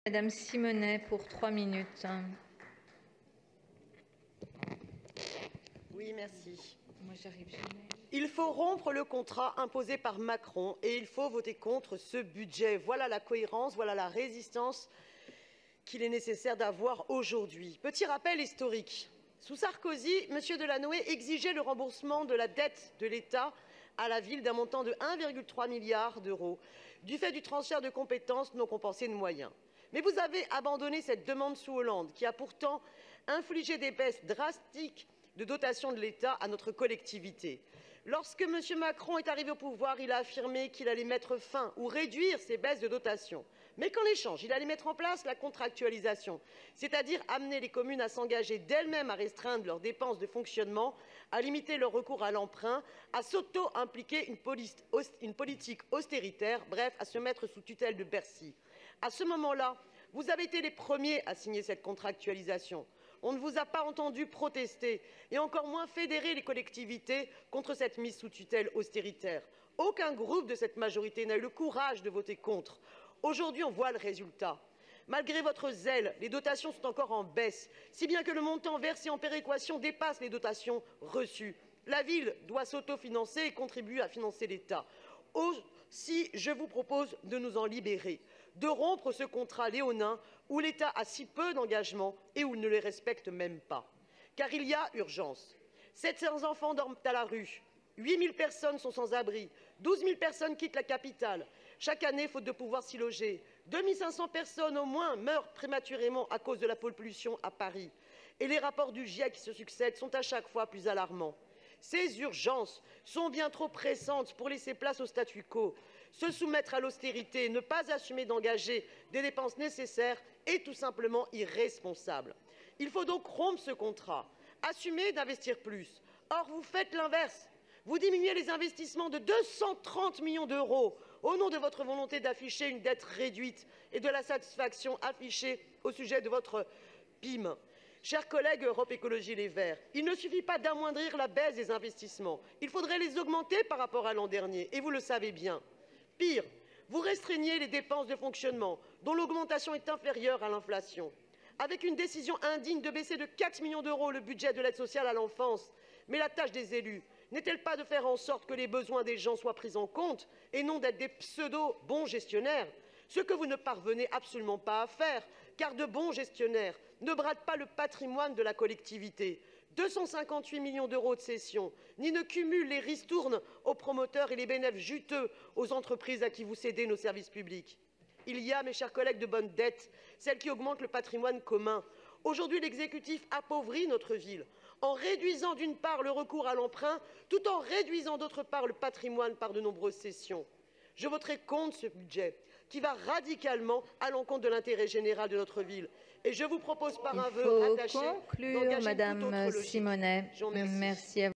Madame Simonet pour 3 minutes. Oui, merci. Moi, j'arrive jamais. Il faut rompre le contrat imposé par Macron et il faut voter contre ce budget. Voilà la cohérence, voilà la résistance qu'il est nécessaire d'avoir aujourd'hui. Petit rappel historique. Sous Sarkozy, M. Delanoë exigeait le remboursement de la dette de l'État à la ville d'un montant de 1,3 milliard d'euros, du fait du transfert de compétences non compensé de moyens. Mais vous avez abandonné cette demande sous Hollande, qui a pourtant infligé des baisses drastiques de dotation de l'État à notre collectivité. Lorsque M. Macron est arrivé au pouvoir, il a affirmé qu'il allait mettre fin ou réduire ces baisses de dotation. Mais qu'en échange, il allait mettre en place la contractualisation, c'est-à-dire amener les communes à s'engager d'elles-mêmes à restreindre leurs dépenses de fonctionnement, à limiter leur recours à l'emprunt, à s'auto-impliquer une politique austéritaire, bref, à se mettre sous tutelle de Bercy. À ce moment-là, vous avez été les premiers à signer cette contractualisation. On ne vous a pas entendu protester et encore moins fédérer les collectivités contre cette mise sous tutelle austéritaire. Aucun groupe de cette majorité n'a eu le courage de voter contre. Aujourd'hui, on voit le résultat. Malgré votre zèle, les dotations sont encore en baisse, si bien que le montant versé en péréquation dépasse les dotations reçues. La ville doit s'autofinancer et contribuer à financer l'État. Aussi, je vous propose de nous en libérer, de rompre ce contrat léonin où l'État a si peu d'engagement et où il ne les respecte même pas. Car il y a urgence. 700 enfants dorment à la rue, 8 000 personnes sont sans abri, 12 000 personnes quittent la capitale. Chaque année, faute de pouvoir s'y loger, 2 500 personnes au moins meurent prématurément à cause de la pollution à Paris. Et les rapports du GIEC qui se succèdent sont à chaque fois plus alarmants. Ces urgences sont bien trop pressantes pour laisser place au statu quo. Se soumettre à l'austérité, ne pas assumer d'engager des dépenses nécessaires est tout simplement irresponsable. Il faut donc rompre ce contrat, assumer d'investir plus. Or, vous faites l'inverse. Vous diminuez les investissements de 230 millions d'euros au nom de votre volonté d'afficher une dette réduite et de la satisfaction affichée au sujet de votre PIM. Chers collègues Europe Écologie Les Verts, il ne suffit pas d'amoindrir la baisse des investissements. Il faudrait les augmenter par rapport à l'an dernier, et vous le savez bien. Pire, vous restreignez les dépenses de fonctionnement, dont l'augmentation est inférieure à l'inflation. Avec une décision indigne de baisser de 4 millions d'euros le budget de l'aide sociale à l'enfance. Mais la tâche des élus n'est-elle pas de faire en sorte que les besoins des gens soient pris en compte et non d'être des pseudo-bons gestionnaires? Ce que vous ne parvenez absolument pas à faire, car de bons gestionnaires ne bradent pas le patrimoine de la collectivité. 258 millions d'euros de cession, ni ne cumulent les ristournes aux promoteurs et les bénéfices juteux aux entreprises à qui vous cédez nos services publics. Il y a, mes chers collègues, de bonnes dettes, celles qui augmentent le patrimoine commun. Aujourd'hui, l'exécutif appauvrit notre ville en réduisant d'une part le recours à l'emprunt, tout en réduisant d'autre part le patrimoine par de nombreuses cessions. Je voterai contre ce budget qui va radicalement à l'encontre de l'intérêt général de notre ville. Et je vous propose par un vœu attaché d'engager une toute autre logique. Simonet. Je vous remercie. Merci à vous.